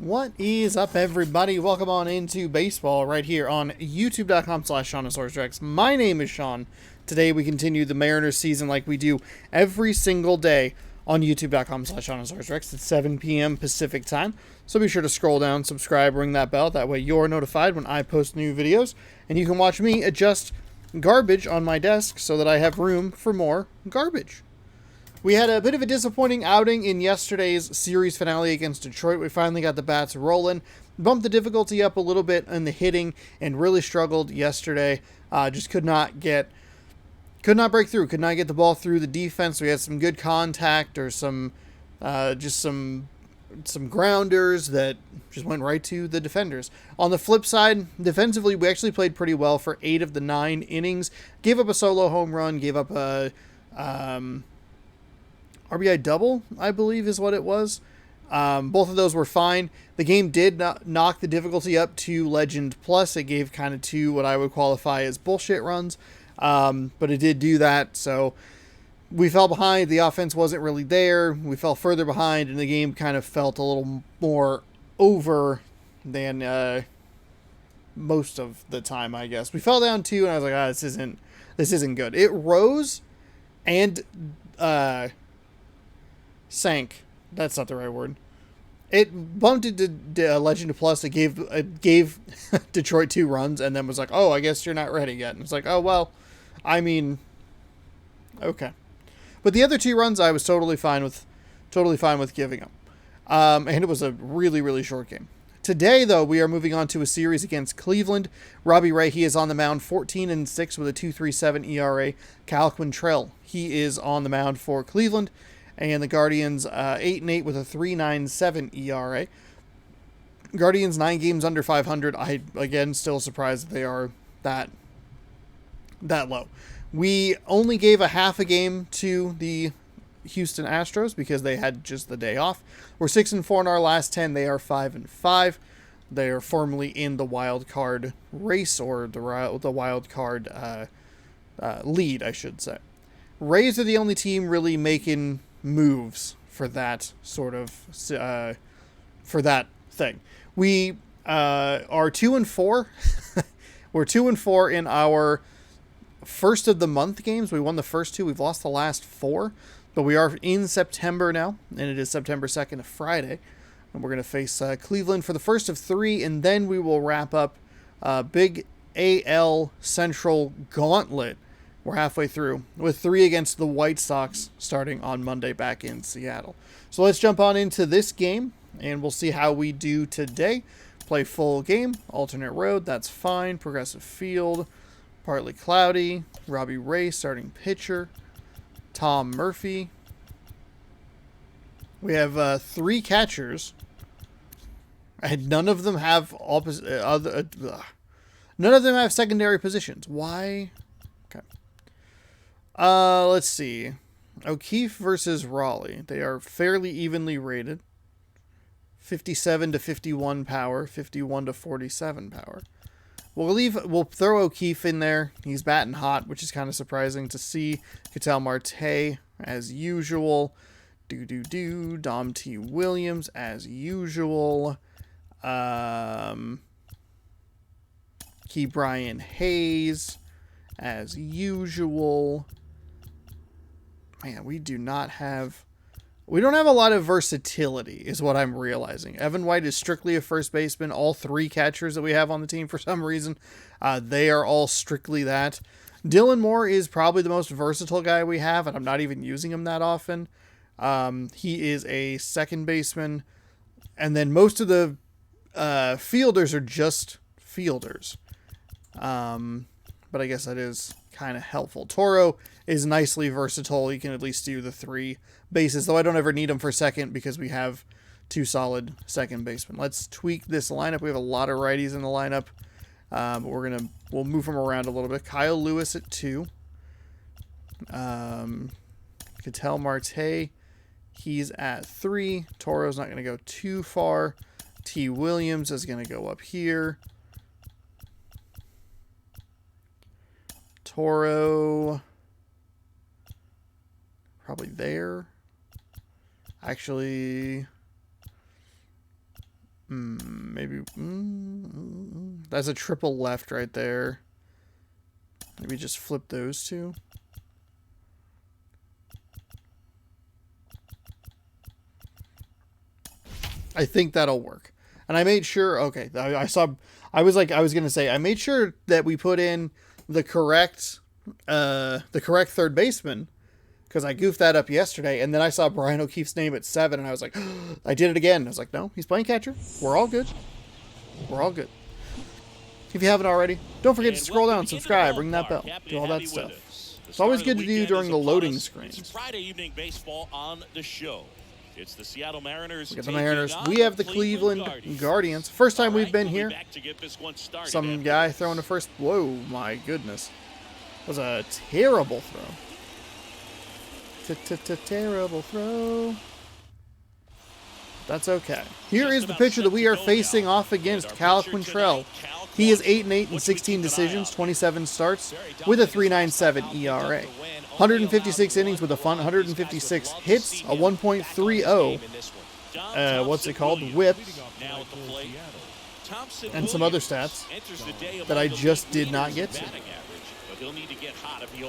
What is up, everybody? Welcome on into baseball right here on youtube.com/SeanOsaurusRex. My name is Sean. Today we continue the Mariners season like we do every single day on youtube.com/SeanOsaurusRex at 7 p.m. Pacific time. So be sure to scroll down, subscribe, ring that bell. That way you're notified when I post new videos. And you can watch me adjust garbage on my desk so that I have room for more garbage. We had a bit of a disappointing outing in yesterday's series finale against Detroit. We finally got the bats rolling, bumped the difficulty up a little bit in the hitting, and really struggled yesterday. Just could not break through, could not get the ball through the defense. We had some good contact or some grounders that just went right to the defenders. On the flip side, defensively, we actually played pretty well for 8 of the 9 innings. Gave up a solo home run, gave up a RBI double, I believe is what it was. Both of those were fine. The game did knock the difficulty up to Legend Plus. It gave kind of 2 what I would qualify as bullshit runs, but it did do that. So we fell behind. The offense wasn't really there. We fell further behind, and the game kind of felt a little more over than most of the time, I guess. We fell down 2, and I was like, this isn't good. It rose and sank. That's not the right word. It bumped into Legend Plus. It gave Detroit 2 runs, and then was like, "Oh, I guess you're not ready yet." And it's like, "Oh well, I mean, okay." But the other 2 runs, I was totally fine with giving up. And it was a really, really short game. Today, though, we are moving on to a series against Cleveland. Robbie Ray, he is on the mound, 14-6 with a 2.37 ERA. Cal Quantrill, he is on the mound for Cleveland. And the Guardians, 8-8 with a 3.97 ERA. Guardians 9 games under 500. I again still surprised that they are that low. We only gave a half a game to the Houston Astros because they had just the day off. We're 6-4 in our last 10. They are 5-5. They are formally in the wild card race, or the wild card lead, I should say. Rays are the only team really making moves for that sort of for that thing. We are 2-4. We're 2-4 in our first of the month games. We won the first 2. We've lost the last 4, but we are in September now, and it is September 2nd, a Friday, and we're going to face Cleveland for the first of 3, and then we will wrap up big AL Central gauntlet. We're halfway through with 3 against the White Sox starting on Monday back in Seattle. So let's jump on into this game, and we'll see how we do today. Play full game, alternate road, that's fine. Progressive field, partly cloudy. Robbie Ray starting pitcher. Tom Murphy. We have 3 catchers, and none of them have none of them have secondary positions. Why? Okay. Let's see. O'Keefe versus Raleigh. They are fairly evenly rated. 57 to 51 power, 51 to 47 power. We'll throw O'Keefe in there. He's batting hot, which is kind of surprising to see. Ketel Marte as usual. Dom T. Williams as usual. Ke'Bryan Hayes as usual. Man, we don't have a lot of versatility, is what I'm realizing. Evan White is strictly a first baseman. All 3 catchers that we have on the team, for some reason, they are all strictly that. Dylan Moore is probably the most versatile guy we have, and I'm not even using him that often. He is a second baseman, and then most of the fielders are just fielders. But I guess that is kind of helpful. Toro is nicely versatile. He can at least do the 3 bases, though I don't ever need him for second because we have 2 solid second basemen. Let's tweak this lineup. We have a lot of righties in the lineup, but we'll move them around a little bit. Kyle Lewis at 2. Ketel Marte, he's at 3. Toro's not going to go too far. T. Williams is going to go up here. Toro, probably there. Actually, I maybe... that's a triple left right there. Maybe just flip those two. I think that'll work. And I made sure, okay, I was going to say, I made sure that we put in the correct third baseman, because I goofed that up yesterday, and then I saw Brian O'Keefe's name at 7, and I was like, I did it again. I was like, no, he's playing catcher. We're all good. We're all good. If you haven't already, don't forget to scroll down, subscribe, ring that bell, do all that stuff. It's always good to do during the loading screens. Friday evening baseball on the show. It's the Seattle Mariners. We got the Mariners. We have the Cleveland Guardians. First time we've been here. Some guy throwing a first. Whoa, my goodness. Was a terrible throw. Terrible throw. That's okay. Here is the pitcher that we are facing off against, Cal Quantrill. He is 8-8 in 16 decisions, 27 starts, with a 3.97 ERA. 156 innings with a 156 hits, a 1.30, what's it called, whip, and some other stats that I just did not get to.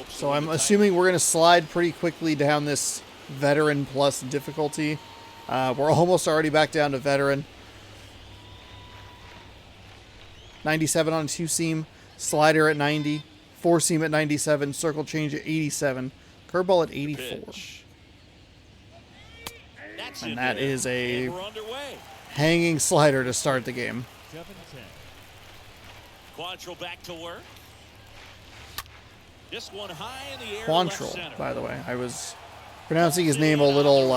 So I'm assuming we're going to slide pretty quickly down this veteran plus difficulty. We're almost already back down to veteran. 97 on a 2-seam, slider at 90, 4-seam at 97, circle change at 87, curveball at 84. And that is a hanging slider to start the game. Quantrill back to work. This one high in the air. Quantrill, by the way. I was pronouncing his name a little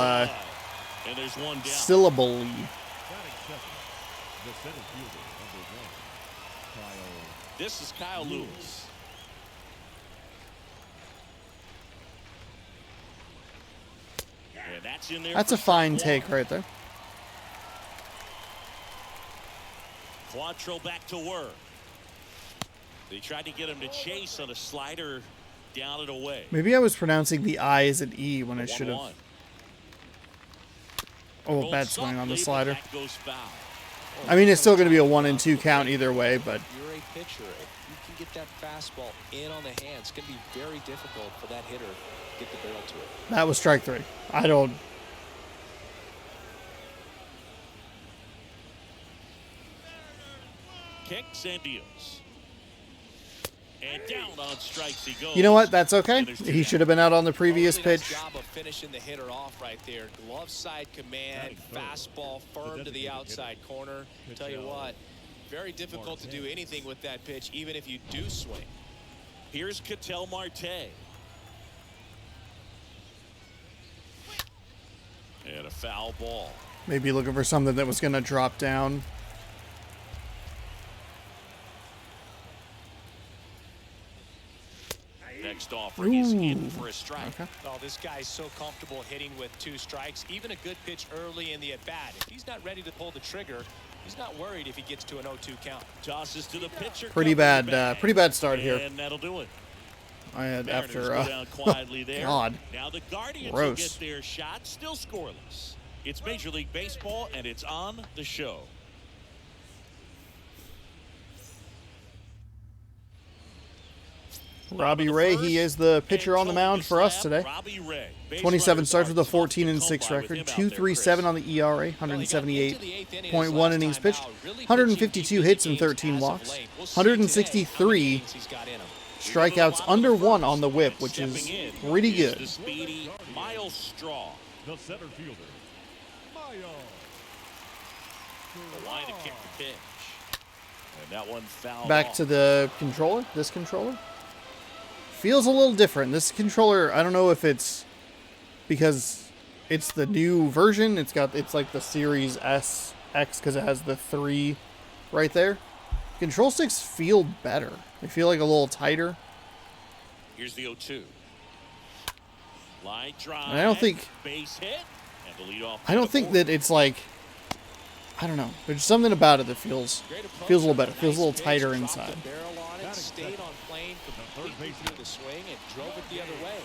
syllable-y. This is Kyle Lewis. And that's in there. That's a fine take right there. Quantrill back to work. They tried to get him to chase on a slider down and away. Maybe I was pronouncing the I as an E when I should have. Oh, bad swing on the slider. I mean, it's still going to be a 1-2 count either way, but you're a pitcher. If you can get that fastball in on the hand, it's going to be very difficult for that hitter to get the barrel to it. That was strike 3. I don't. Kicks and deals. And down on strikes he goes. You know what? That's okay. He should have been out on the previous pitch. Job of finishing the hitter off right there. Glove side command, fastball firm to the outside corner. Tell you what, very difficult to do anything with that pitch, even if you do swing. Here's Ketel Marte. And a foul ball. Maybe looking for something that was going to drop down. Next offering is in for a strike. Okay. Oh, this guy's so comfortable hitting with 2 strikes. Even a good pitch early in the at-bat. If he's not ready to pull the trigger, he's not worried if he gets to an 0-2 count. Tosses to the pitcher. Pretty bad start here. And that'll do it. I had Mariners after go down quietly there. God. Now the Guardians Gross. will get their shot, still scoreless. It's Major League Baseball, and it's on the show. Robbie Ray, he is the pitcher on the mound for us today. 27 starts with a 14-6 record, 2.37 on the ERA, 178.1 innings pitched, 152 hits and 13 walks, 163 strikeouts under 1 on the whip, which is pretty good. The center fielder, the line to kick the pitch. And that one fouled Back off. to the controller, this controller. Feels a little different. This controller, I don't know if it's because it's the new version. It's like the Series S X because it has the 3 right there. Control sticks feel better. They feel like a little tighter. Here's the 0-2. Line drive. And I don't think base hit. And the lead off I don't think that it's like I don't know. There's something about it that feels a little better. Feels a little tighter inside. Stayed on plane completely through the swing and drove it the other way.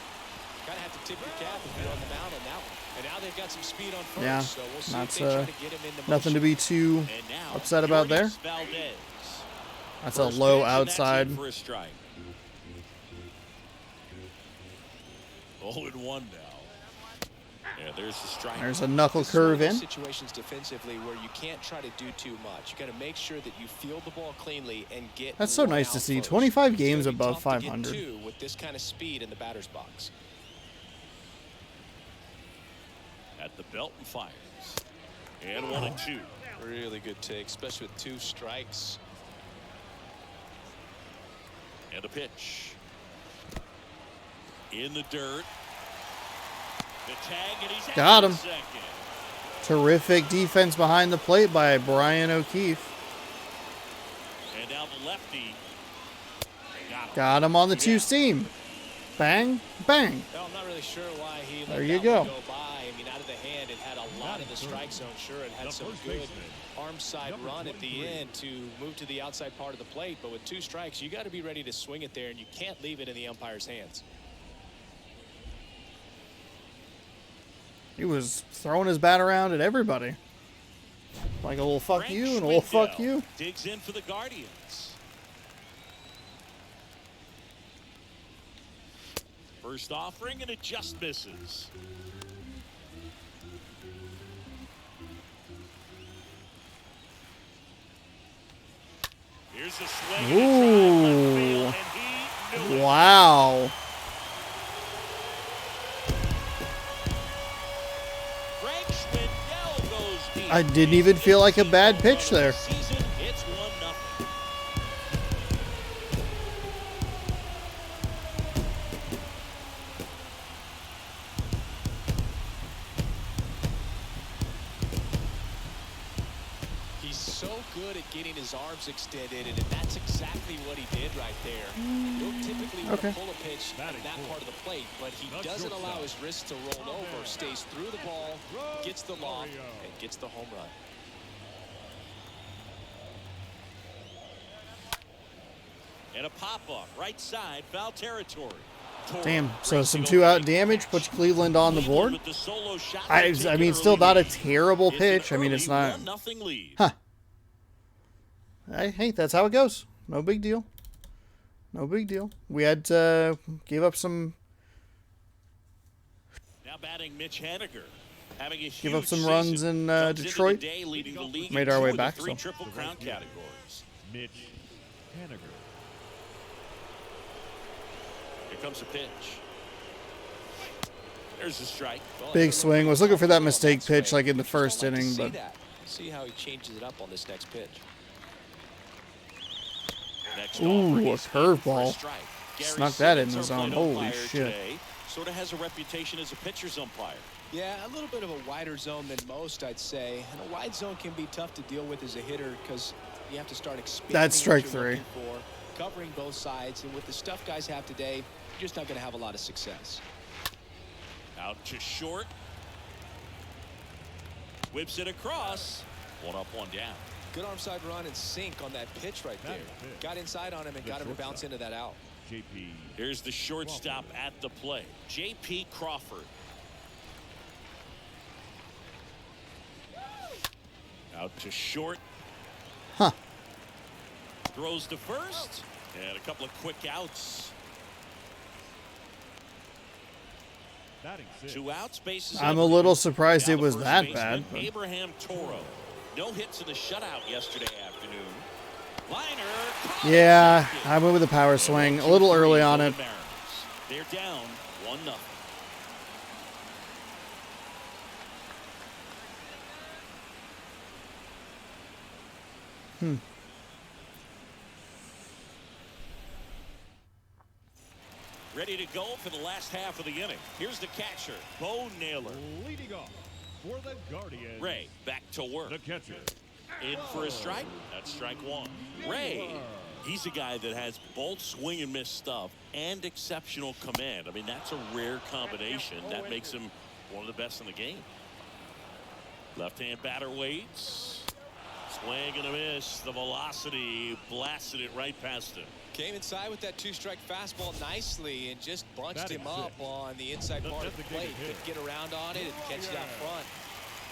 Kind of have to tip your cap if you're on the mound on that one. And now they've got some speed on first, Yeah, so we'll see that's, if they try to get him into nothing to motion. be too And now, upset about there. Yoenis Valdez. That's a First low pitch, and that's in outside. for a strike. 0-1 now. Yeah, there's the strike. There's a knuckle This is one of curve those in. situations defensively where you can't try to do too much. You got to make sure that you field the ball cleanly and get. That's so one nice to out see. first. 25 It's games gonna be above tough to get 500. two with this kind of speed in the batter's box. At the belt and fires. And 1-2. Really good take, especially with 2 strikes. And a pitch. In the dirt. The tag, and he's Got out him. for second. Terrific defense behind the plate by Brian O'Keefe. And now the lefty. Got him on the 2-seam. Bang, bang. No, I'm not really sure why he let There you that go. one go by. I mean, out of the hand, it had a lot of the strike zone. Sure, it had some good arm side run at the end to move to the outside part of the plate. But with 2 strikes, you got to be ready to swing it there, and you can't leave it in the umpire's hands. He was throwing his bat around at everybody. Like a little fuck Frank you and a little fuck Schwindel you. digs in for the Guardians. First offering, and it just misses. Here's a swing. Ooh. And he knew it. Wow. Frank Schwindel goes deep. I didn't even feel like a bad pitch there. Season, it's 1-0. He's so good at getting his arms extended, and that's exactly what he did right there. He'll typically want Okay. to pull a pitch at that part of the plate, but he doesn't allow his wrist to roll over, stays through the ball, gets the loft, and gets the home run. And a pop-up, right side, foul territory. Damn. So some 2-out damage puts Cleveland on the board. With the solo shot I to take mean, an still early not a lead. terrible It's an pitch. I mean, it's early not. 1-0 lead. Huh. Hey, that's how it goes. No big deal. No big deal. We had to give up some. Now batting Mitch Haniger. Having a Give up huge some season. runs in Comes into the Detroit. day leading the league Made in our way 2 of the back, 3 so. Triple Crown categories. Mitch Haniger. Here comes a pitch. There's a strike. Well, Big it's a swing. Was little looking for that bit mistake off pitch swing. like in the Just first don't like to inning, see but that. See how he changes it up on this next pitch. Next Ooh, offering a is in curveball. for a strike. Gary Snuck that in Simmons, the our zone. plate Holy umpire shit. today, sort of has a reputation as a pitcher's umpire. Yeah, a little bit of a wider zone than most, I'd say. And a wide zone can be tough to deal with as a hitter because you have to start expanding That's strike what you're 3. looking for, covering both sides. And with the stuff guys have today, you're just not going to have a lot of success. Out to short. Whips it across. 1 up, 1 down. Good arm side run and sink on that pitch right there. Got inside on him and got him to bounce into that out. JP. Here's the shortstop at the plate, J.P. Crawford. Out to short. Huh. Throws to first. And a couple of quick outs. Batting 6. 2 outs, bases. I'm a empty. little surprised Now it the was first that baseman, bad. But Abraham Toro. No hits in the shutout yesterday afternoon. Liner. yeah, I went with a power swing a little early on it. They're down 1-0. Ready to go for the last half of the inning. Here's the catcher, Bo Naylor. Leading off for the Guardians. Ray back to work. The catcher. In for a strike. That's strike 1. Ray, he's a guy that has both swing and miss stuff and exceptional command. I mean, that's a rare combination. That makes him one of the best in the game. Left-hand batter waits. Swing and a miss. The velocity blasted it right past him. Came inside with that two-strike fastball nicely and just bunched Batting him up six. on the inside part of the plate. Designated Could get around on it and catch it out front.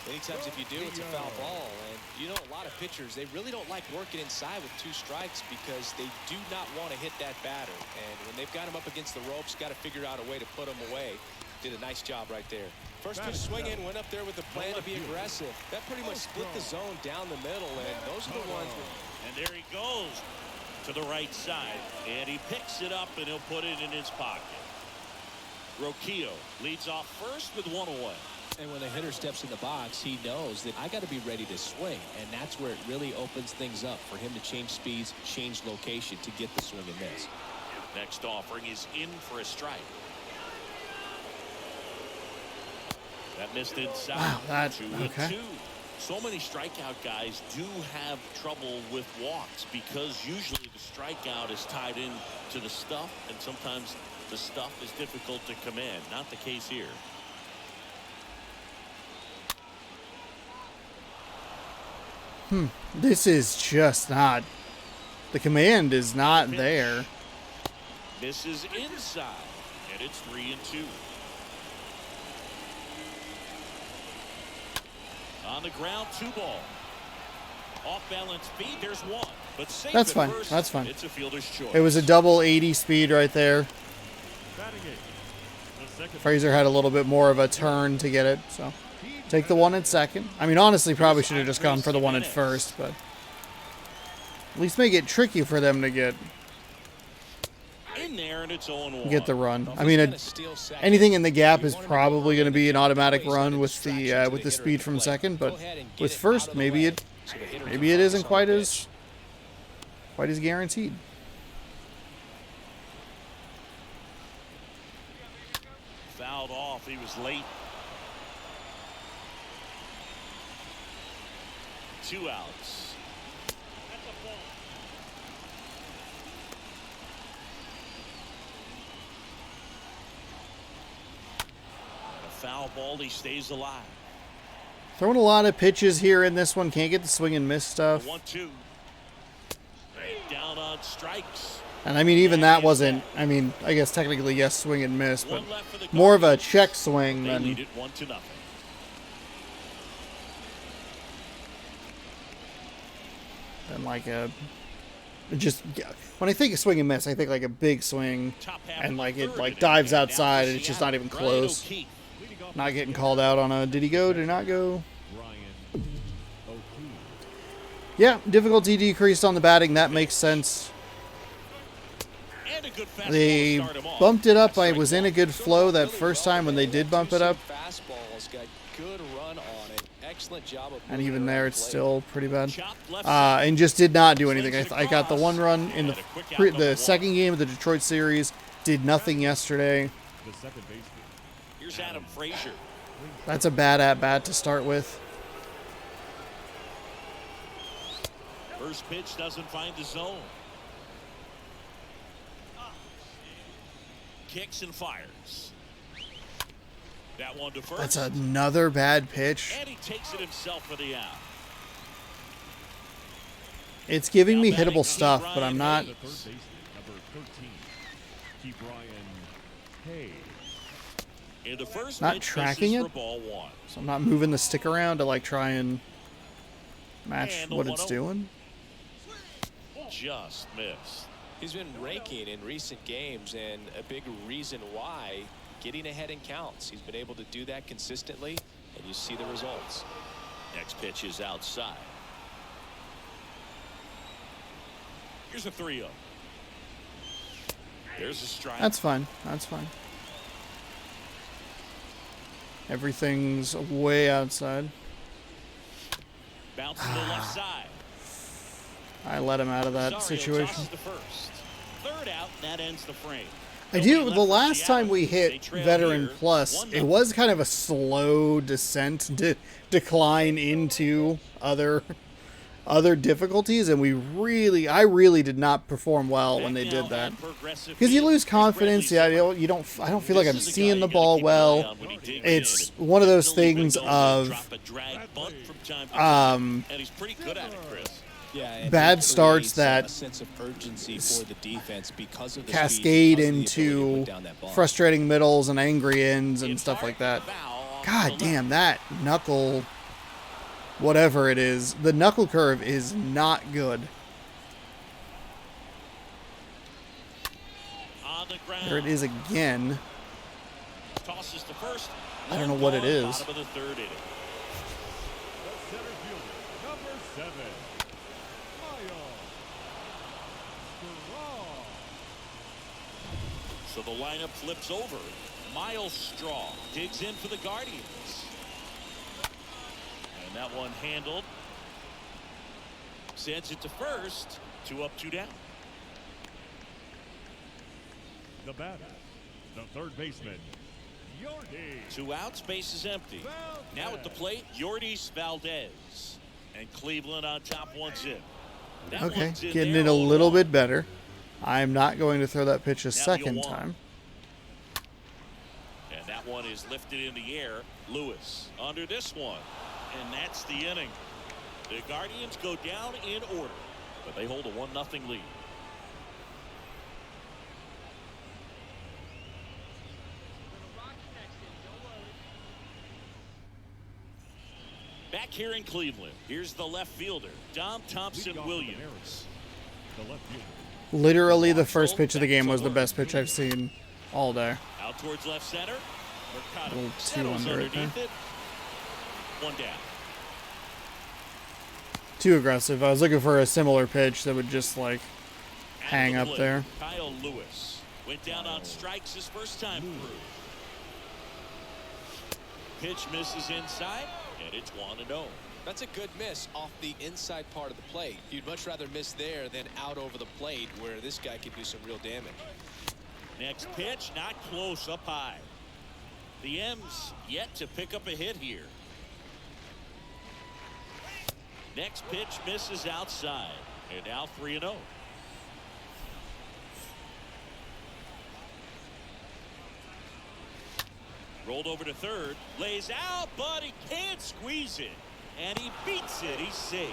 Many times if you do, it's a foul ball. And you know, a lot of pitchers, they really don't like working inside with two strikes because they do not want to hit that batter. And when they've got him up against the ropes, got to figure out a way to put him away. Did a nice job right there. First pitch swinging, went up there with a plan to be aggressive. That pretty much split the zone down the middle, and those are the ones where And there he goes to the right side. And he picks it up, and he'll put it in his pocket. Roquillo leads off first with one away. And when the hitter steps in the box, he knows that I got to be ready to swing. And that's where it really opens things up for him to change speeds, change location to get the swing and miss. Next offering is in for a strike. That missed inside. Wow, that- 2-2. okay. So many strikeout guys do have trouble with walks because usually the strikeout is tied in to the stuff, and sometimes the stuff is difficult to command. Not the case here. This is just not. The command is not there. Misses inside, and it's 3-2. On the ground, 2 ball. Off balance feet, there's 1. But safe That's at fine. first, That's fine. It's a fielder's choice. It was a double 80 speed right there. Batting eighth. The second Fraser had a little bit more of a turn to get it, so take the one at second. I mean, honestly, probably should have just gone for the one at first, but at least make it tricky for them to get in there, and it's 0-1. the run. I mean, anything in the gap is probably going to be an automatic run with the speed from second, but with first, maybe it isn't quite as guaranteed. Fouled off. He was late. 2 outs. A foul ball. He stays alive. Throwing a lot of pitches here in this one. Can't get the swing and miss stuff. 1-2. Down on strikes. And I mean, even that wasn't, I mean, I guess technically, yes, swing and miss, but more of a check swing They than, lead it 1-0. than like a, just, yeah. When I think of swing and miss, I think like a big swing Top half and of like the it third like inning. dives Now outside for and it's just not Seattle, even Ryan close. O'Keefe. Not getting called out on a, did he go, did not go? Ryan O'Keefe. Yeah, difficulty decreased on the batting. That makes sense. And a good fastball to They start him off. bumped it up. I Strike was in a one. good flow that first time when they did bump it up. Fastballs got good run on it. Excellent job of And moving even around there, the it's plate. still pretty bad. Chopped left side. And just did not do anything. I got the one run in the second game of the Detroit series. Did nothing yesterday. The second baseman. Here's Adam Frazier. That's a bad at bat to start with. First pitch doesn't find the zone. Kicks and fires. That one to first. That's another bad pitch. And he takes it himself for the out. It's giving me Now batting hittable stuff, but I'm not. The third baseman, number 13. Key Brian Hayes. In the first Not pitch, tracking misses it? for ball 1. So I'm not moving the stick around to like try and match And the what it's 1-0. doing. Just missed. He's been raking in recent games, and a big reason why, getting ahead in counts. He's been able to do that consistently, and you see the results. Next pitch is outside. Here's a 3-0. There's a strike. That's fine. That's fine. Everything's way outside. Bounce to the left side. I let him out of that Rosario situation. tosses the first. Third out, that ends the frame. I Nobody do. left The for last time Seattle. we They hit trail Veteran here, Plus, 1-0. it was kind of a slow descent decline into other difficulties, and I really did not perform well when they Back did now that. at Progressive Because you Field. lose confidence. Yeah, Bradley I don't feel like I'm This is a guy seeing you the gotta ball keep an eye well. on when he digs It's in. one of those He'll even things know to of drop a drag bunt from time to time, and he's pretty good at it, Chris. Yeah, and bad it starts creates that a sense of urgency for the defense because of the cascade speed, because of the ability to into put down that ball. frustrating middles and angry ends and It's stuff hard. like that. Foul off to God the left. damn, that knuckle, whatever it is, the knuckle curve is not good. On the ground. There it is again. Tosses to first. I don't know what it is. Bottom of the third inning. The center fielder, number 7, Miles Straw. So the lineup flips over. Miles Straw digs in for the Guardians. And that one handled. Sends it to first. 2 up, 2 down. The batter, the third baseman, Yordy 2 outs, base is empty. Now at the plate, Yordis Valdez. And Cleveland on top 1-0. That Okay, one's in getting there, it a 0-1. little bit better. I'm not going to throw that pitch a Now the second 0-1. time. And that one is lifted in the air. Lewis under this one. And that's the inning. The Guardians go down in order, but they hold a 1-0 lead. Back here in Cleveland, here's the left fielder, Dom Thompson Leading off for the Williams. Mariners, the left fielder, Literally, the first pitch of the game was the best pitch I've seen all day. Out towards left center. Mercado Little two settles under it underneath it. 1 down. Too aggressive. I was looking for a similar pitch that would just like At hang the up plate, there. Kyle Lewis went down on strikes his first time through. Pitch misses inside, and it's 1-0. That's a good miss off the inside part of the plate. You'd much rather miss there than out over the plate where this guy could do some real damage. Next pitch, not close, up high. The M's yet to pick up a hit here. Next pitch misses outside, and now 3-0. Rolled over to third, lays out, but he can't squeeze it, and he beats it. He's safe.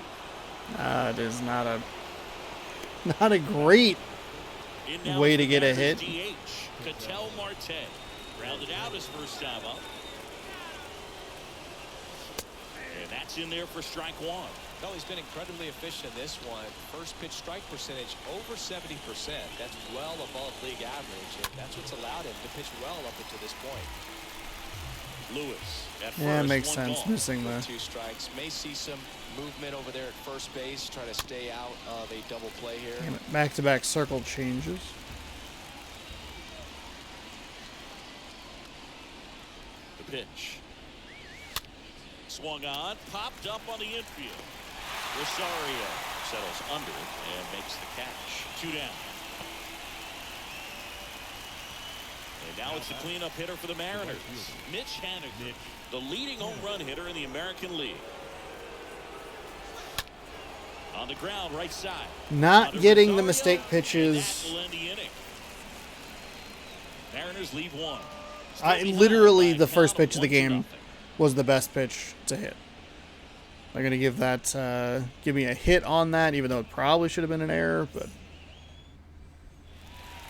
It is not a great In now way is to the get a Mariners hit. DH, Ketel Marte. Grounded out his first time up. And that's in there for strike 1. No, he's been incredibly efficient in this one. First pitch strike percentage over 70%. That's well above league average, and that's what's allowed him to pitch well up until this point. Lewis at first. Yeah, it makes 1 sense. ball. Missing the With 2 strikes. May see some movement over there at first base, trying to stay out of a double play here. back-to-back circle changes. The pitch. Swung on, popped up on the infield. Rosario settles under and makes the catch. 2 down. And now it's the cleanup hitter for the Mariners, Mitch Haniger, the leading home run hitter in the American League. On the ground, right side. Not Under getting the Rosario, mistake and pitches. that will end the inning. Mariners leave 1. Literally, the first pitch of the game was the best pitch to hit. I'm going to give that, give me a hit on that, even though it probably should have been an error, but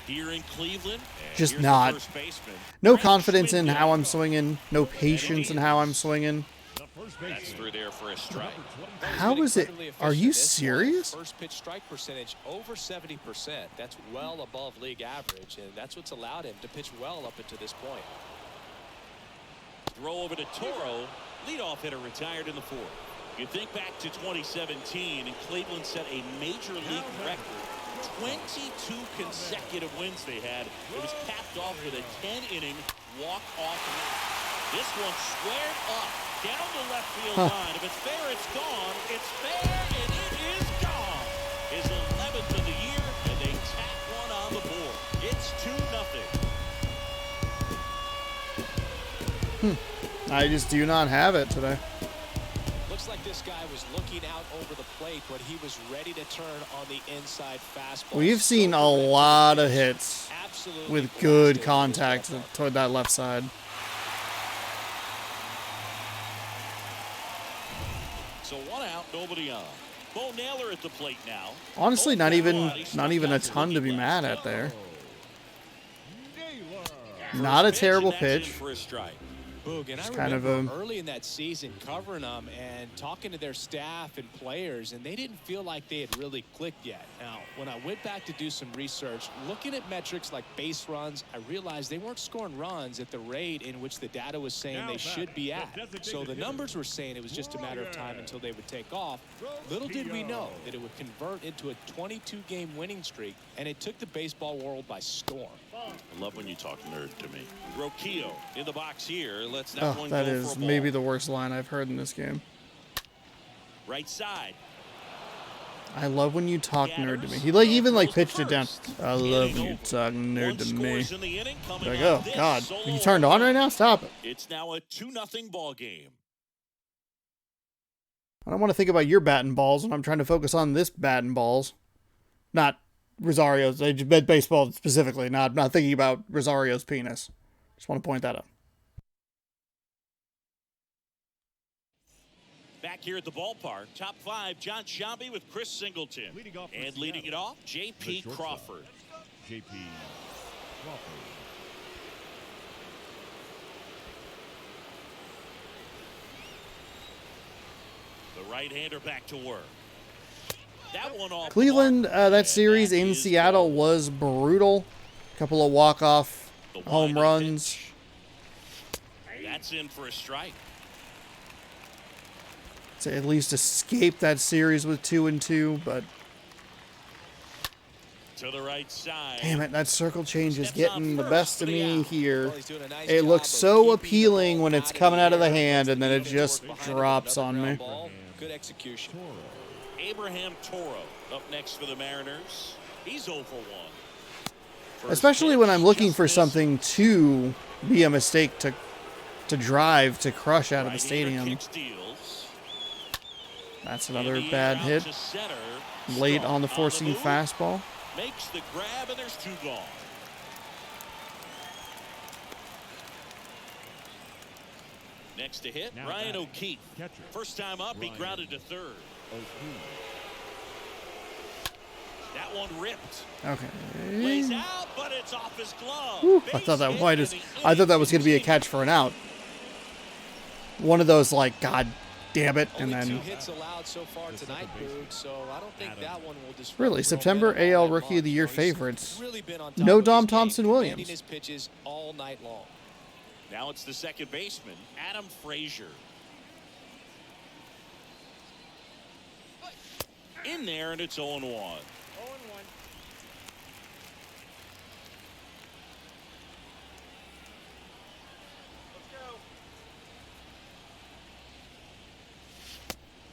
Here in Cleveland, and Just here's not. the first baseman. no Brent confidence in Swindell. how I'm swinging, no patience in how I'm swinging. the first That's baseman, through there for a strike. number 20, He's How been is it? incredibly Are efficient you in this one. serious? First pitch strike percentage over 70%. That's well above league average, and that's what's allowed him to pitch well up until this point. Throw over to Toro. Leadoff hitter retired in the 4th. You think back to 2017, and Cleveland set a major league record. 22 consecutive wins they had. It was capped off with a 10-inning walk-off win. This one squared up down the left field line. If it's fair, it's gone. It's fair, and it is gone. His 11th of the year, and they tack one on the board. It's 2-0. I just do not have it today. Looks like this guy was looking out over the plate, but he was ready to turn on the inside fastball. We've seen a So lot of hits absolutely with blasted good with contact this ball. toward that left side. So 1 out, nobody on. Bo Naylor at the plate now. Honestly, Oh, not foul even out. He struck a out ton the to be rookie mad last at there. Naylor. Not a First terrible and that's in pitch. for a strike. Boog, and I kind of remember early in that season covering them and talking to their staff and players, and they didn't feel like they had really clicked yet. Now, when I went back to do some research, looking at metrics like base runs, I realized they weren't scoring runs at the rate in which the data was saying they should be at. So the numbers were saying it was just a matter of time until they would take off. Little did we know that it would convert into a 22-game winning streak, and it took the baseball world by storm. I love when you talk nerd to me. Roquillo in the box here. Let's that Oh, one that go is for a ball. maybe the worst line I've heard in this game. Right side. I love when you talk nerd to me. Gathers He like and even like throws to pitched it down. first. I love Getting when you over. talk nerd One to me. scores in the inning, coming Like, out oh of this God, solo you turned on right now? Stop it. It's now a 2-0 ball game. I don't want to think about your batting balls when I'm trying to focus on this batting balls. Not Rosario's, baseball specifically, not thinking about Rosario's penis. Just want to point that out. Back here at the ballpark, top 5, John Sciambi with Chris Singleton. Leading off for And leading it Seattle, off, J.P. the shortstop. Crawford. J.P. Crawford. The right-hander back to work. That one off. the Cleveland, mark, that and series that in is Seattle gone. was brutal. Couple of walk-off The home wind-up runs. pitch. That's in for a strike. To at least escape that series with 2-2, but To the right side. damn it, that circle change is Steps on getting the first best for of the me out. here. Well, he's doing a nice It job looks of so keeping the appealing ball when it's out of coming out of the air. hand, and then it Defense just worked behind it with drops another on ground me. ball. Good execution. Toro. Abraham Toro up next for the Mariners. He's 0 for 1. First Especially when pitch, I'm looking just for missed. something to be a mistake to drive to crush out of the Right-hander stadium. kick steals. That's And another the bad out hit. to center. Late Strong on the four-seam move. fastball. Makes the grab, and there's 2 gone. Next to hit, Now Ryan batting, O'Keefe. catcher, First time up, he Ryan grounded to third. O'Keefe. That one ripped. Lays Okay. out, but it's off his glove. Whew, I Base thought that hit, might and have. the I thought that inning was going to be a continues. catch for an out. One of those like, God damn it, and Only 2 then hits allowed so far tonight, Boog, so I don't think Adam. that one will disrupt really the September momentum all AL that Rookie of the much. Year You know, he's favorites. really been on top No of Dom his game, Thompson-Williams. commanding his pitches all night long. Now it's the second baseman, Adam Frazier. In there, and it's 0-1. 0-1.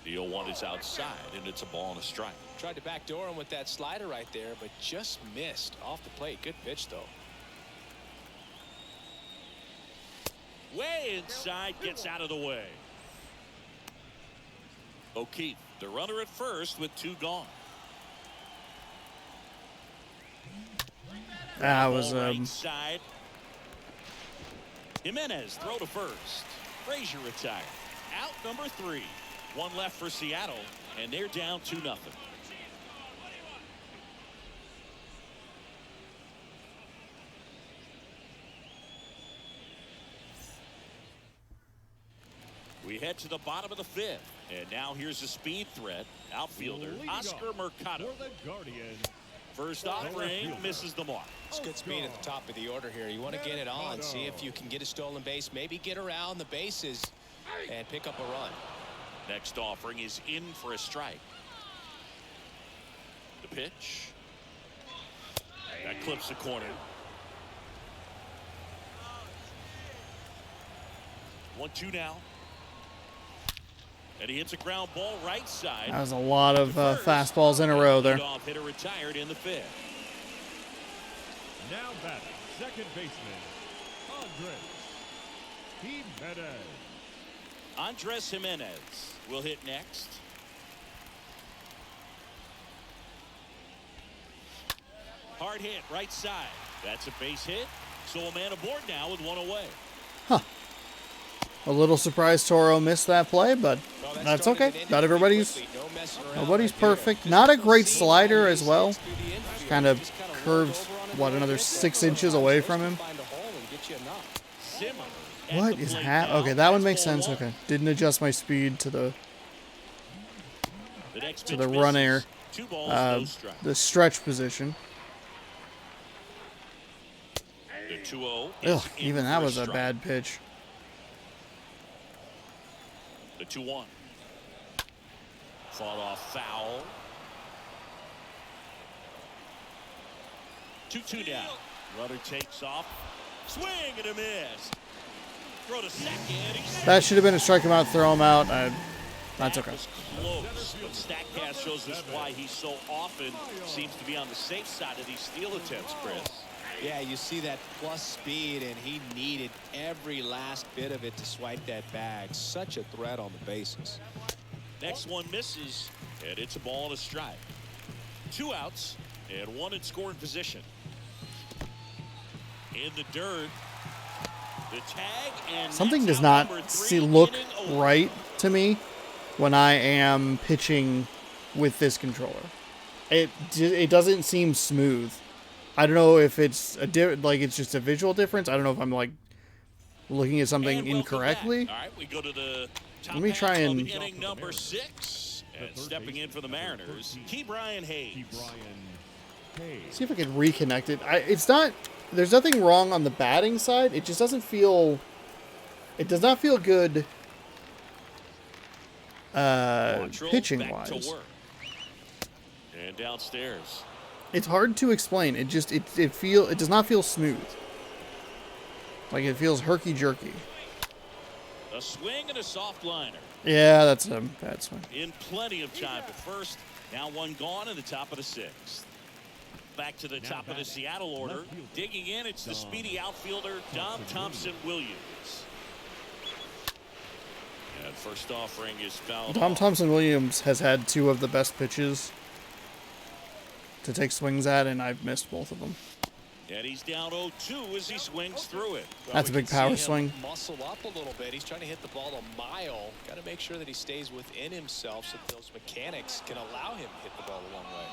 The 0-1 is outside, and it's a ball and a strike. Tried to backdoor him with that slider right there, but just missed off the plate. Good pitch, though. Way inside, gets out of the way. O'Keefe, the runner at first with 2 gone. that was Ball right side. Jimenez throw to first. Frazier retired. Out number 3. 1 left for Seattle, and they're down 2-0. We head to the bottom of the 5th, and now here's a speed threat. Outfielder Leading Oscar off Mercado. For the Guardian, First offering, misses the mark. It's good speed at the top of the order here. You want to get it on, see if you can get a stolen base, maybe get around the bases and pick up a run. Next offering is in for a strike. The pitch. That clips the corner. 1-2 now. And he hits a ground ball right side. That was a lot of fastballs in a row there. Leadoff hitter retired in the 5th. now batting, second baseman, Andres Jimenez. Andres Jimenez will hit next. Hard hit right side. That's a base hit. So a man aboard now with 1 away. A little surprised Toro missed that play, but Well, that that's started okay. and ended Not pretty everybody's quickly. No messing around. Nobody's right there. perfect. Not a great Just slider as well. through the infield. Kind of Just kinda curved, work over on it, what, work another over 6 on it. inches away from him? Find a hole and get you a knock. Zimmer at What the is plate happening? now. Okay, that one Fastball makes sense. one. Okay, didn't adjust my speed to the The next to pitch the run misses. air, 2 balls, no strikes. the stretch position. The 2-0 is Ugh, in even for that was a strike. bad pitch. The 2-1. Fought off foul. 2-2 down. Runner takes off. Swing and a miss. Throw to second. He's That should have been a strike him out, throw him out. That's okay. was close. But StatCast shows us why he so often seems to be on the safe side of these steal attempts, Chris. Yeah, you see that plus speed, and he needed every last bit of it to swipe that bag. Such a threat on the bases. Next one misses, and it's a ball and a strike. 2 outs, and 1 in scoring position. In the dirt, the tag, and Something that's does out number not 3, look inning over. right to me when I am pitching with this controller. It doesn't seem smooth. I don't know if it's it's just a visual difference. I don't know if I'm like looking at something And welcome incorrectly. back. All right, we go to the top Let me try half and- of inning number 6, and stepping in for the Mariners, Key Brian Hayes. Key Brian Hayes. See if I can reconnect it. It's not. There's nothing wrong on the batting side. It just doesn't feel. It does not feel good. Quantrill Pitching back to wise, work. And downstairs. it's hard to explain. It just it does not feel smooth. Like it feels herky jerky. A swing and a soft liner. Yeah, that's a bad swing. In plenty of time to first. Now 1 gone in the top of the 6th. Back to the top of the Seattle order. Digging in, it's the speedy outfielder, Dom Thompson-Williams. And first offering is fouled Dom off. Thompson-Williams has had 2 of the best pitches to take swings at, and I've missed both of them. And he's down 0-2 as he swings through it. That's a we big can power see him swing. Muscle up a little bit. He's trying to hit the ball a mile. Got to make sure that he stays within himself so that those mechanics can allow him to hit the ball a long way.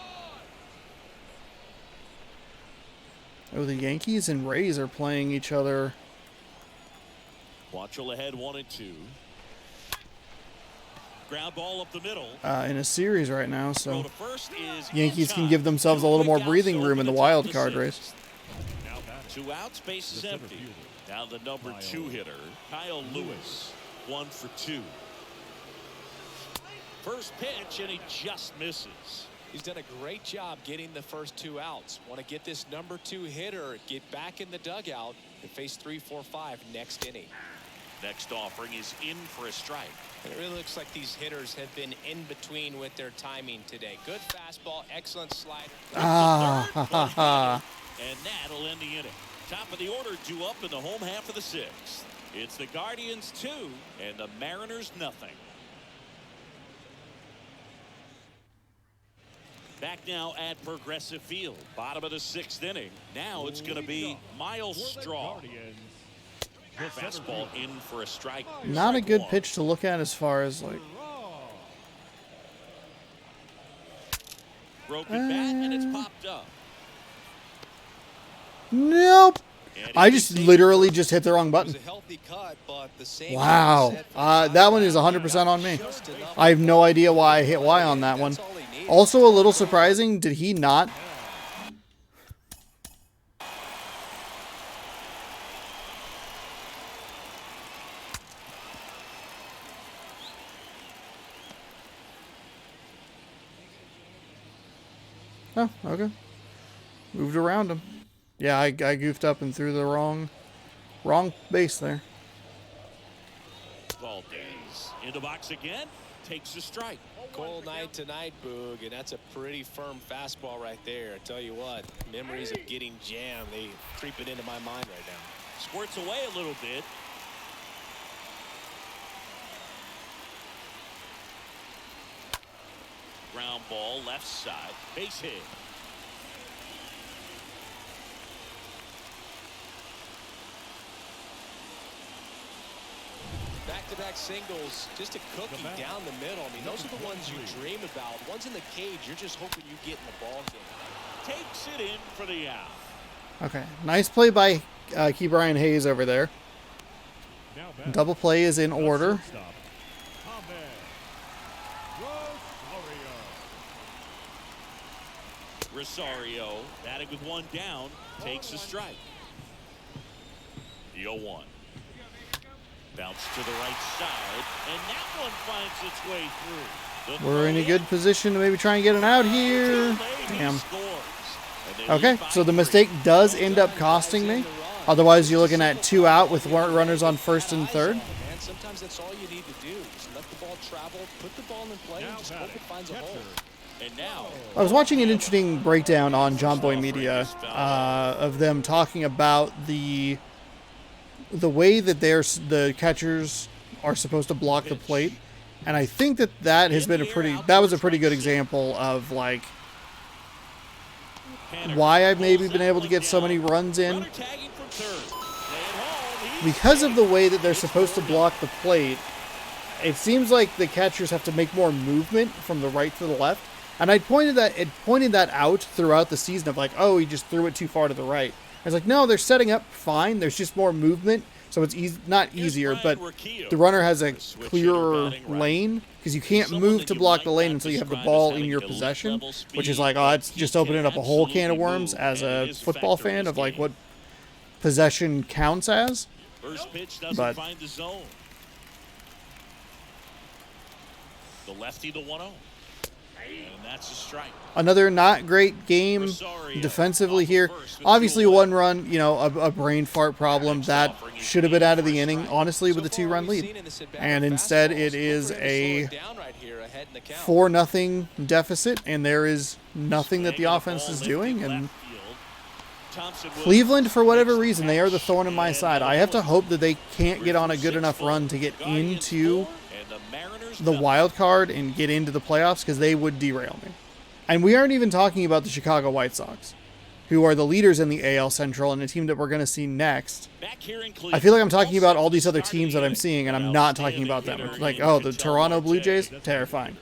Oh, the Yankees and Rays are playing each other. Quantrill ahead 1-2. Ground ball up the middle. In a series right now, Throw so to first is Yankees in can time. give themselves a 2 little more quick outs breathing to room open in the top wild of card 6th. race. Now batting. 2 outs, base is The center empty. fielder. Now the number 2 hitter, Kyle Lewis, 1 for 2. First pitch, and he just misses. He's done a great job getting the first 2 outs. Want to get this number 2 hitter, get back in the dugout, and face 3, 4, 5 next inning. Next offering is in for a strike. And it really looks like these hitters have been in between with their timing today. Good fastball, excellent slider. Ah, ha, ha, ha. And that'll end the inning. Top of the order due up in the home half of the 6th. It's the Guardians 2 and the Mariners nothing. Back now at Progressive Field, bottom of the 6th inning. Now it's going to be Miles For the Straw. Guardians, the center Fastball fielder. in for a strike. Not a Strike good 1. pitch to look at as far as like. Broken bat, and it's popped up. Nope. And I he just takes literally first. just hit the wrong It button. was a healthy cut, but the same Wow. set for That one is contact. 100% on me. Just enough I have no idea why I hit Y on that one. That's all he needed. Also a little surprising, did he not? Oh, okay. Moved around him. Yeah, I goofed up and threw the wrong base there. Valdez into box again, takes a strike. Cold night tonight, Boog, and that's a pretty firm fastball right there. I tell you what, memories of getting jammed, they creeping into my mind right now. Squirts away a little bit. Ground ball left side, base hit. Back-to-back singles, just a cookie down the middle. I mean, those are the ones you dream about. Ones in the cage, you're just hoping you get in the ball game. Takes it in for the out. Okay, nice play by Ke'Bryan Hayes over there. Now back. Double play is in order. Shortstop, Ahmed Rosario. Rosario, batting with one down, takes a strike. The 0-1. Bounce to the right side, and that one finds its way through. We're in a good position to maybe try and get an out here. Damn. Okay, so the mistake does end up costing me. Otherwise, you're looking at 2 out with runners on first and third. And sometimes that's all you need to do. Just let the ball travel, put the ball in play, and just hope it finds a hole. And now, I was watching an interesting breakdown on John Boy Media of them talking about the way that the catchers are supposed to block the plate, and I think that was a pretty good example of like why I've maybe been able to get so many runs in. Because of the way that they're supposed to block the plate, it seems like the catchers have to make more movement from the right to the left. And I pointed that out throughout the season of like, oh, he just threw it too far to the right. I was like, no, they're setting up fine. There's just more movement. So it's not easier, but the runner has a clearer lane because you can't move to block the lane until you have the ball in your possession, which is like, oh, it's just opening up a whole can of worms as a football fan of like what possession counts as. First pitch doesn't But find the zone. The lefty, the 1-0. And that's a strike. another not great game defensively here. Obviously, one run, a brain fart problem that should have been out of the inning, honestly, with a 2-run lead. And instead, it is a 4-0 deficit, and there is nothing that the offense is doing. And Cleveland, for whatever reason, they are the thorn in my side. I have to hope that they can't get on a good enough run to get into the wild card and get into the playoffs, because they would derail me. And we aren't even talking about the Chicago White Sox, who are the leaders in the AL Central and a team that we're going to see next. I feel like I'm talking about all these other teams that I'm seeing, and I'm not talking about them. Like, oh, the Toronto Blue Jays, terrifying.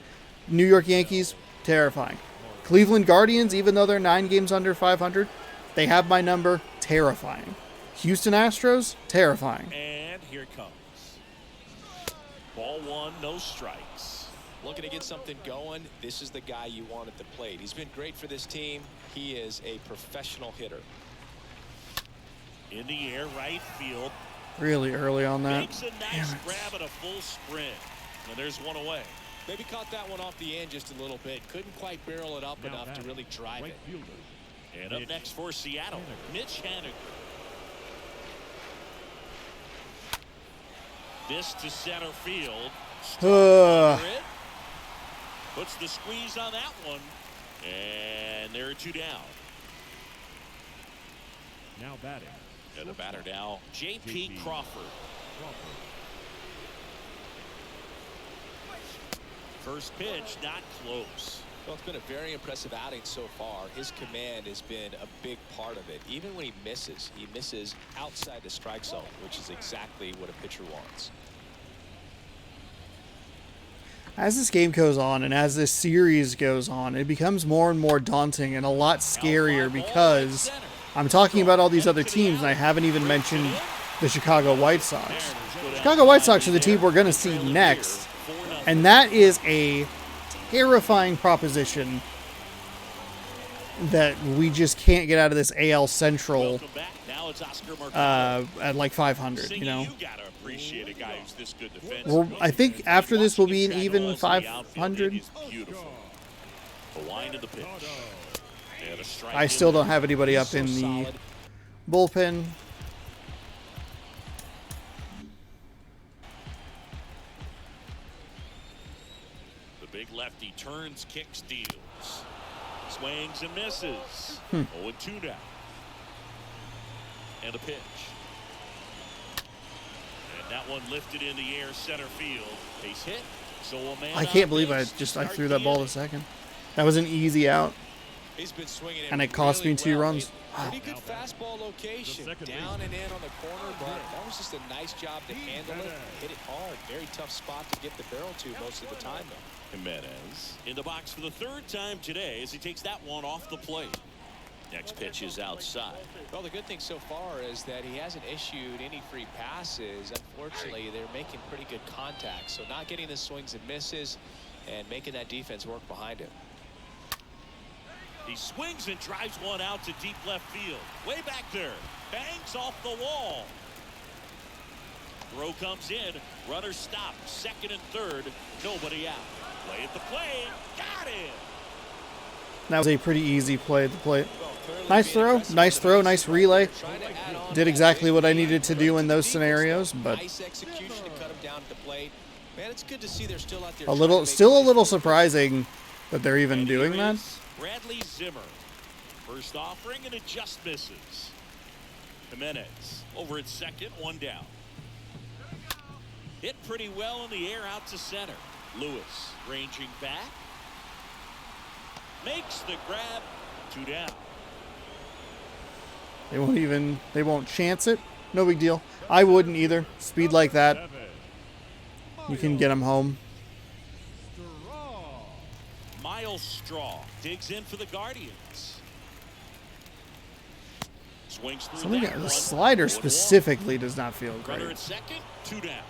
New York Yankees, terrifying. Cleveland Guardians, even though they're 9 games under 500, they have my number, terrifying. Houston Astros, terrifying. And here it comes. Ball 1, no strikes. Looking to get something going, this is the guy you want at the plate. He's been great for this team. He is a professional hitter. In the air, right field. Really early on that. Makes a nice grab at a full sprint. And there's one away. Maybe caught that one off the end just a little bit. Couldn't quite barrel it up enough to really drive it. And up next for Seattle, Mitch Haniger. This to center field. Puts the squeeze on that one. And there are 2 down. Now batting. And the batter now, J.P. Crawford. First pitch, not close. Well, it's been a very impressive outing so far. His command has been a big part of it. Even when he misses outside the strike zone, which is exactly what a pitcher wants. As this game goes on and as this series goes on, it becomes more and more daunting and a lot scarier, because I'm talking about all these other teams and I haven't even mentioned the Chicago White Sox. Chicago White Sox are the team we're going to see next, and that is a terrifying proposition that we just can't get out of this AL Central at like 500, Well, I think after this will be an even 500. I still don't have anybody up in the bullpen. The big lefty turns, kicks, deals. Swings and misses. 0-2 now. And a pitch. And that one lifted in the air, center field. Base hit. So a man I can't believe I threw that ball to second. That was an easy out. He's been swinging it And it cost me 2 well. runs. Pretty good fastball location, down and in on the corner, but that was just a nice job to handle it, hit it hard. Very tough spot to get the barrel to most of the time, though. Jimenez in the box for the 3rd time today as he takes that one off the plate. Next pitch is outside. Well, the good thing so far is that he hasn't issued any free passes. Unfortunately, they're making pretty good contact, so not getting the swings and misses and making that defense work behind him. He swings and drives one out to deep left field. Way back there. Bangs off the wall. Throw comes in. Runner stopped. 2nd and 3rd. Nobody out. Play at the plate. Got it. That was a pretty easy play at the plate. Nice throw, nice relay. Did exactly what I needed to do in those scenarios, but nice execution to cut him down to the plate. Man, it's good to see they're still out there. still a little surprising that they're even And doing here that. is Bradley Zimmer. First offering and it just misses. Jimenez over at 2nd, 1 down. Hit pretty well in the air out to center. Lewis ranging back. Makes the grab. 2 down. They won't chance it. No big deal. I wouldn't either. Speed like that, you can get them home. Miles Straw digs in for the Guardians. Swings through Something that the one. slider 1-1. specifically does not feel Runner great. at 2nd, 2 down.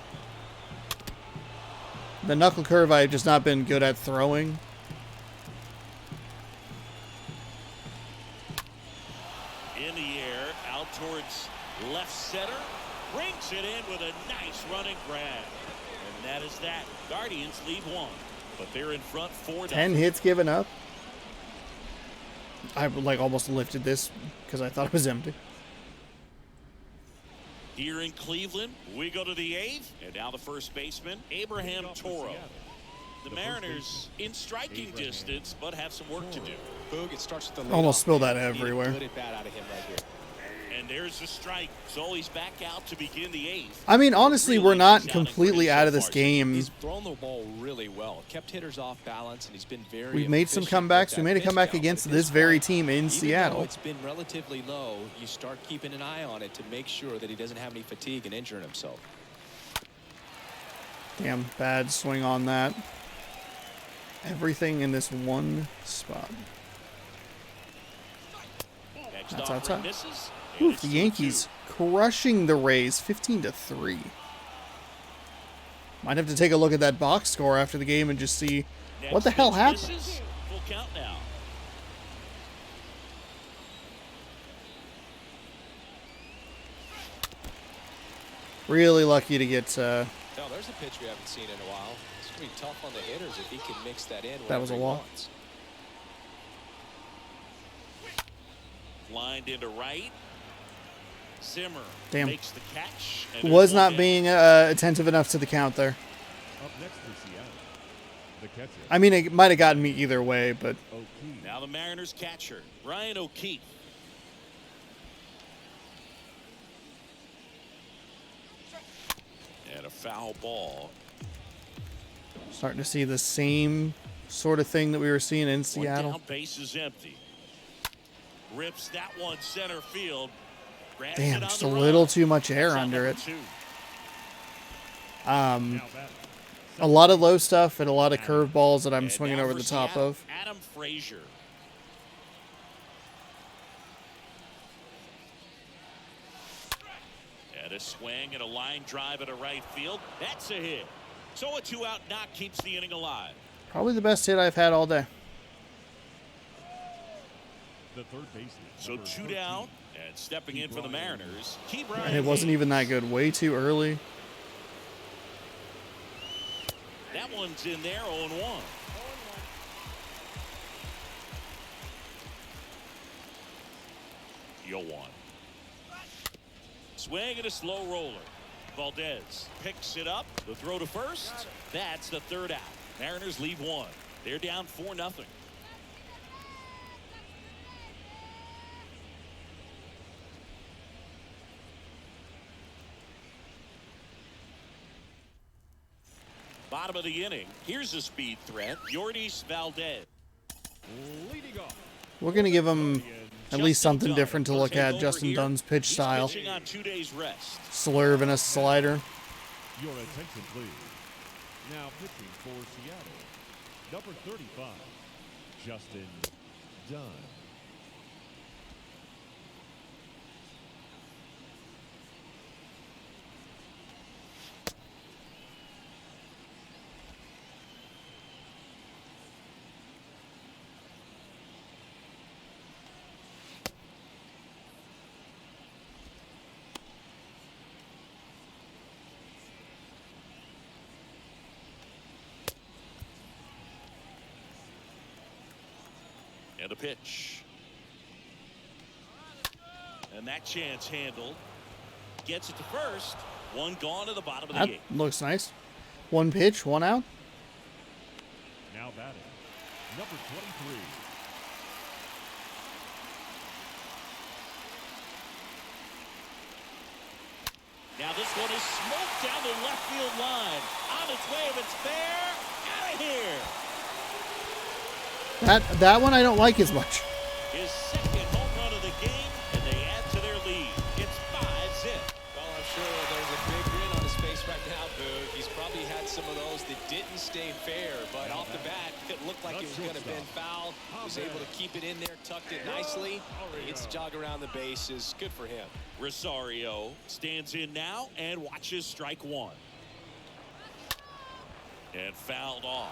The knuckle curve I've just not been good at throwing. In the air, out towards left center. Brings it in with a nice running grab. And that is that. Guardians lead 1. But they're in front 4-0. 10 hits given up. I almost lifted this because I thought it was empty. Here in Cleveland, we go to the 8th. And now the first baseman, Abraham Toro. The Mariners in striking distance, but have some work to do. Boog, it starts with the Almost leadoff spilled that man. Need a everywhere. good at bat out of him right here. And there's the strike. So he's back out to begin the 8th. I mean, honestly, we're not completely out of this game. He's thrown the ball really well, kept hitters off balance, and he's been very. We've made some efficient comebacks. with We that made a pitch comeback count. against At this this very point, team in even though Seattle. it's been relatively low, you start keeping an eye on it to make sure that he doesn't have any fatigue and injuring himself. Damn, bad swing on that. Everything in this one spot. Next That's offering outside. misses, and Oof, it's the 2-2. Yankees crushing the Rays 15-3. Might have to take a look at that box score after the game and just see what the Next hell pitch happened. misses. Full count now. Really lucky to get Now, there's a pitch we haven't seen in a while. It's going to be tough on the hitters if he can mix that in. That was a whenever he walk. wants. Lined into right. Zimmer Damn. makes the catch. and was there's not one down. being attentive enough to the count there. Up next for Seattle, the catcher, I mean, it might have gotten me either way, but O'Keefe. Now the Mariners catcher, Ryan O'Keefe. And a foul ball. starting to see the same sort of thing that we were seeing in One Seattle. down, base is empty. Rips that one center field. Grabs Damn, it on just the a run. little too much That's air out under number it. 2. Now that A lot of low stuff and a lot of curveballs that I'm And swinging now over for the top Seattle, of. Adam Frazier. And a swing and a line drive at a right field. That's a hit. So a 2-out knock keeps the inning alive. Probably the best hit I've had all day. the third baseman. So number 2 13, down and stepping in for the Mariners. Key And Bryant it wasn't even that good. Way too early. That one's in there, 0-1. Yo one. Swing and a slow roller. Valdez picks it up. The throw to first. That's the 3rd out. Mariners lead 1. They're down 4-0. Bottom of the inning. Here's a speed threat. Yordis Valdez. leading off We're going to give him at least something Dunn different to will look take at. over Justin here. Dunn's pitch He's style. pitching on 2 days rest. Slurve and a slider. Your attention, please. Now pitching for Seattle, number 35, Justin Dunn. And a pitch. And that chance handled. Gets it to first. One gone to the bottom of the That eighth. looks nice. One pitch, one out. Now batting, number 23, Now this one is smoked down the left field line. On its way, if it's fair, out of here. That one I don't like as much. His second home run of the game, and they add to their lead. It's 5-zip. Well, I'm sure there's a big grin on his face right now, Boo. He's probably had some of those that didn't stay fair, but off the bat, it looked like it was going to bend foul. Was able to keep it in there, tucked it nicely. He gets to jog around the bases. Good for him. Rosario stands in now and watches strike one. And fouled off.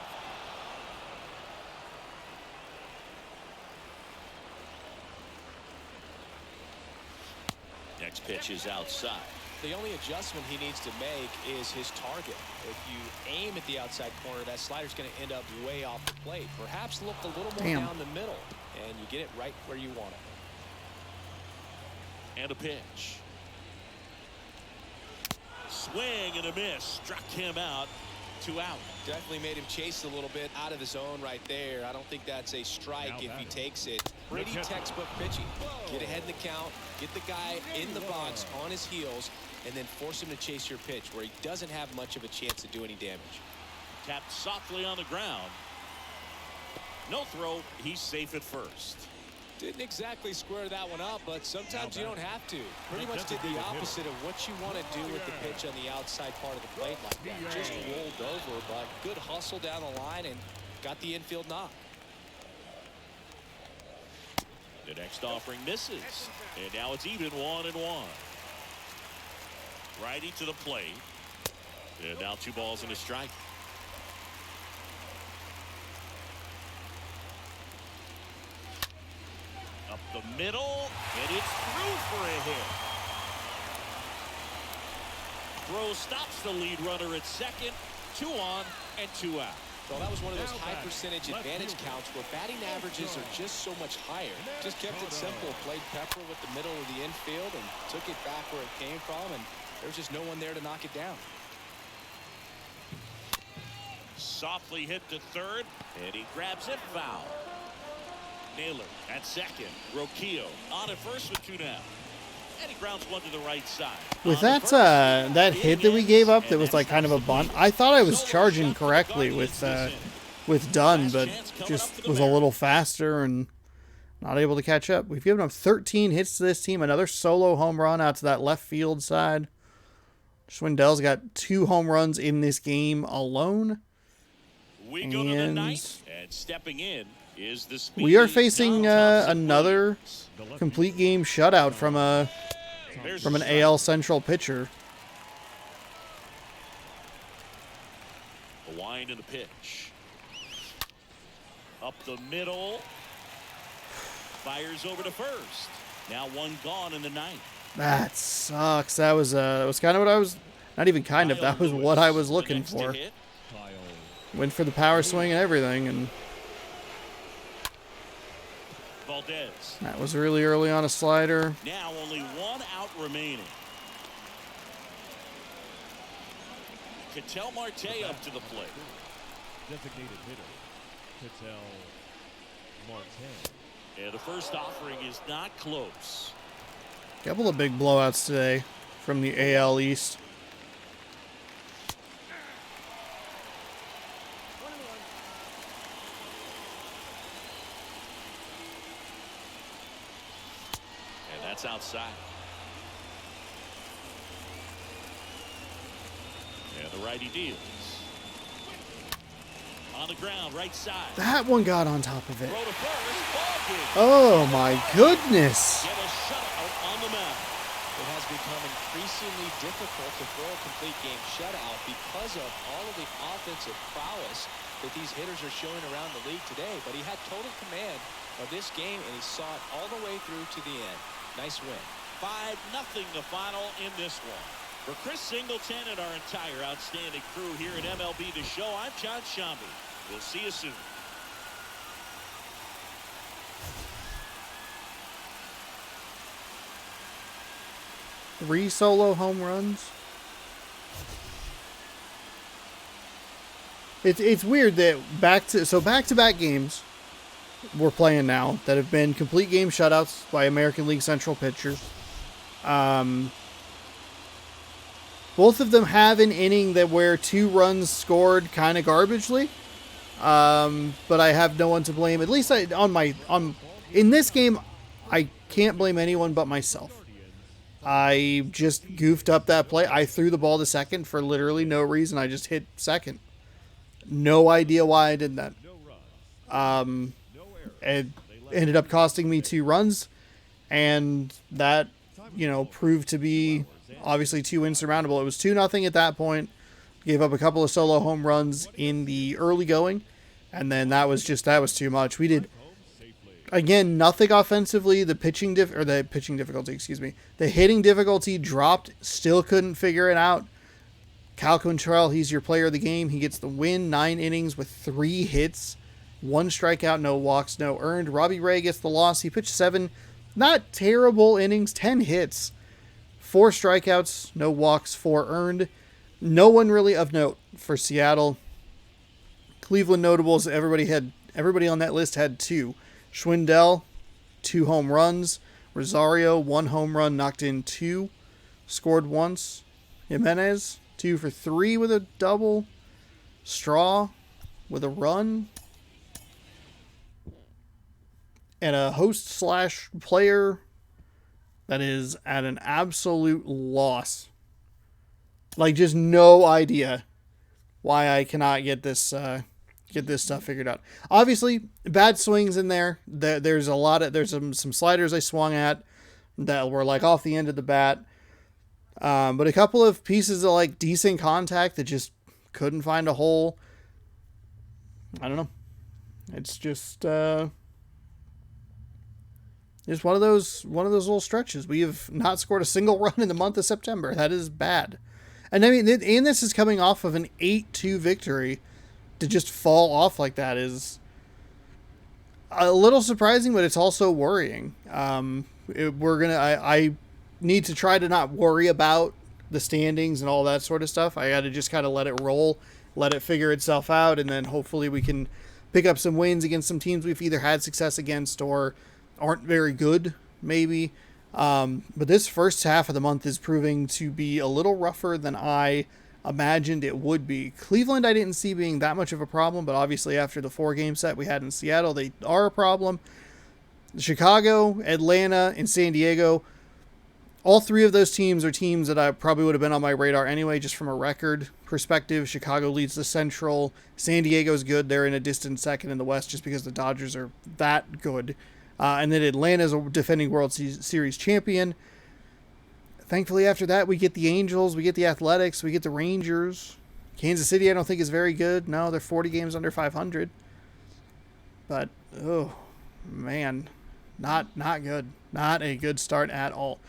Next pitch is outside. The only adjustment he needs to make is his target. If you aim at the outside corner, that slider's going to end up way off the plate. Perhaps look a little more down the middle, and you get it right where you want it. And a pitch. Swing and a miss. Struck him out. 2 out. Definitely made him chase a little bit out of the zone right there. I don't think that's a strike if he takes it. Pretty textbook pitching. Get ahead in the count, get the guy in the box on his heels, and then force him to chase your pitch where he doesn't have much of a chance to do any damage. Tapped softly on the ground. No throw. He's safe at first. Didn't exactly square that one up, but sometimes you don't have to. Pretty much did the opposite of what you want to do with the pitch on the outside part of the plate like that. Just rolled over, but good hustle down the line and got the infield knock. The next offering misses. And now it's even 1-1. Righty to the plate. And now 2 balls and a strike. Up the middle, and it's through for a hit. Throw stops the lead runner at second. 2 on and 2 out. Well, that was one of those high percentage advantage counts where batting averages are just so much higher. Just kept it simple, played pepper with the middle of the infield and took it back where it came from, and there was just no one there to knock it down. Softly hit to third, and he grabs it foul. Naylor at second. Roquillo on at first with 2 down. And he grounds one to the right side. With that hit that we gave up, that was like kind of a bunt. I thought I was charging correctly with Dunn, but just was a little faster and not able to catch up. We've given up 13 hits to this team. Another solo home run out to that left field side. Schwindel's got 2 home runs in this game alone. We go to the ninth, and stepping in is the speedy We are facing Tom Thompson another Williams. complete game shutout from an AL Central pitcher. A wind and a pitch. Up the middle. Fires over to first. Now 1 gone in the ninth. That sucks. That was kind of what I was, not even kind of, that was what I was looking Next to for. hit. Went for the power swing and everything, and Valdez. that was really early on a slider. Now only 1 out remaining. Ketel Marte up to the plate. designated hitter, Ketel Marte. And the first offering is not close. Couple of big blowouts today from the AL East. That's outside. And the righty deals. On the ground, right side. That one got on top of it. Throw to first. Ball game. Oh my goodness. Get a shutout on the mound. It has become increasingly difficult to throw a complete game shutout because of all of the offensive prowess that these hitters are showing around the league today. But he had total command of this game, and he saw it all the way through to the end. Nice win. 5-0 the final in this one. For Chris Singleton and our entire outstanding crew here at MLB The Show, I'm John Shambi. We'll see you soon. 3 solo home runs. It's weird that back-to-back games we're playing now that have been complete game shutouts by American League Central pitchers. Both of them have an inning that where 2 runs scored kind of garbagely. But I have no one to blame. At least in this game, I can't blame anyone but myself. I just goofed up that play. I threw the ball to second for literally no reason. I just hit second. No idea why I did that. It ended up costing me 2 runs, and that, proved to be obviously too insurmountable. It was 2-0 at that point. Gave up a couple of solo home runs in the early going, and then that was too much. We did, again, nothing offensively. The hitting difficulty dropped. Still couldn't figure it out. Cal Quantrill, he's your player of the game. He gets the win, 9 innings with 3 hits, 1 strikeout, no walks, no earned. Robbie Ray gets the loss. He pitched 7 not terrible innings, 10 hits, 4 strikeouts, no walks, 4 earned. No one really of note for Seattle. Cleveland notables, everybody on that list had 2. Schwindel, 2 home runs. Rosario, 1 home run, knocked in 2, scored once. Jimenez, 2 for 3 with a double. Straw with a run. And a host/player that is at an absolute loss. Like, just no idea why I cannot get this stuff figured out. Obviously, bad swings in there. There's some sliders I swung at that were like off the end of the bat. But a couple of pieces of like decent contact that just couldn't find a hole. I don't know. It's just one of those little stretches. We have not scored a single run in the month of September. That is bad. And I mean, and this is coming off of an 8-2 victory. To just fall off like that is a little surprising, but it's also worrying. I need to try to not worry about the standings and all that sort of stuff. I got to just kind of let it roll, let it figure itself out, and then hopefully we can pick up some wins against some teams we've either had success against or aren't very good, maybe. But this first half of the month is proving to be a little rougher than I imagined it would be. Cleveland I didn't see being that much of a problem, but obviously after the 4-game set we had in Seattle, they are a problem. Chicago, Atlanta, and San Diego, all 3 of those teams are teams that I probably would have been on my radar anyway, just from a record perspective. Chicago leads the Central. San Diego's good. They're in a distant second in the West just because the Dodgers are that good. And then Atlanta's a defending World Series champion. Thankfully, after that, we get the Angels, we get the Athletics, we get the Rangers. Kansas City, I don't think is very good. No, they're 40 games under 500. But, oh, man, not good. Not a good start at all.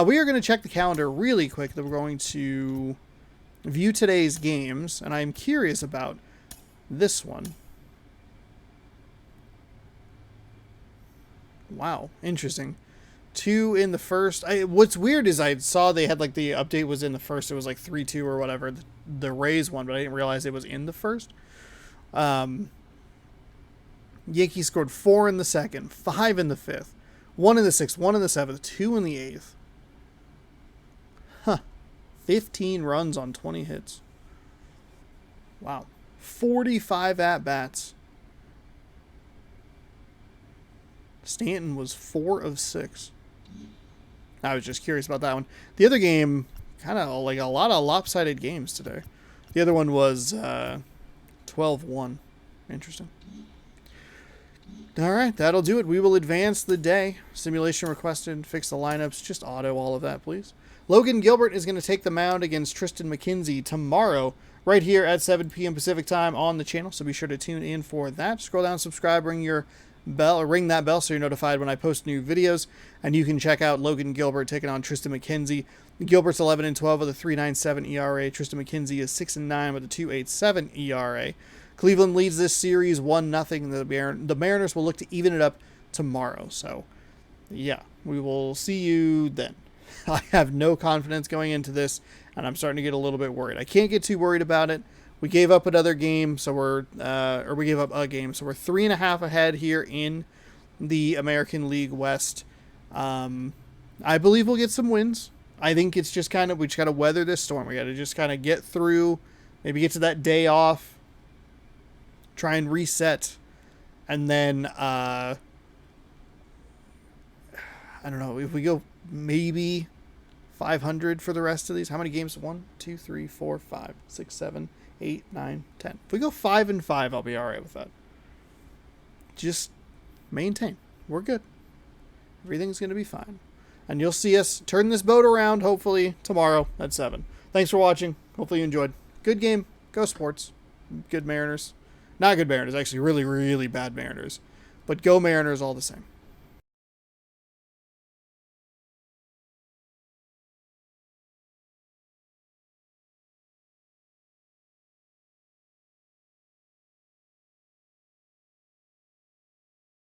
We are going to check the calendar really quick. We're going to view today's games, and I'm curious about this one. Wow, interesting. 2 in the first. What's weird is I saw they had like the update was in the first. It was like 3-2 or whatever, the Rays one, but I didn't realize it was in the first. Yankees scored 4 in the second, 5 in the fifth, 1 in the sixth, 1 in the seventh, 2 in the eighth. 15 runs on 20 hits. Wow. 45 at-bats. Stanton was 4 of 6. I was just curious about that one. The other game, kind of like a lot of lopsided games today. The other one was 12-1. Interesting. All right, that'll do it. We will advance the day. Simulation requested, fix the lineups, just auto all of that, please. Logan Gilbert is going to take the mound against Tristan McKenzie tomorrow, right here at 7 p.m. Pacific time on the channel, so be sure to tune in for that. Scroll down, subscribe, ring that bell so you're notified when I post new videos, and you can check out Logan Gilbert taking on Tristan McKenzie. Gilbert's 11-12 with a 3.97 ERA. Tristan McKenzie is 6-9 with a 2.87 ERA. Cleveland leads this series 1-0. The Mariners will look to even it up tomorrow. So, yeah, we will see you then. I have no confidence going into this, and I'm starting to get a little bit worried. I can't get too worried about it. We gave up another game, so we gave up a game, so we're 3.5 ahead here in the American League West. I believe we'll get some wins. I think it's just we just got to weather this storm. We got to just kind of get through, maybe get to that day off, try and reset, and then I don't know, if we go maybe 500 for the rest of these. How many games? 1, 2, 3, 4, 5, 6, 7, 8, 9, 10. If we go 5-5, I'll be all right with that. Just maintain. We're good. Everything's going to be fine. And you'll see us turn this boat around, hopefully, tomorrow at 7. Thanks for watching. Hopefully you enjoyed. Good game. Go Sports. Good Mariners. Not good Mariners, actually. Really, really bad Mariners. But go Mariners all the same.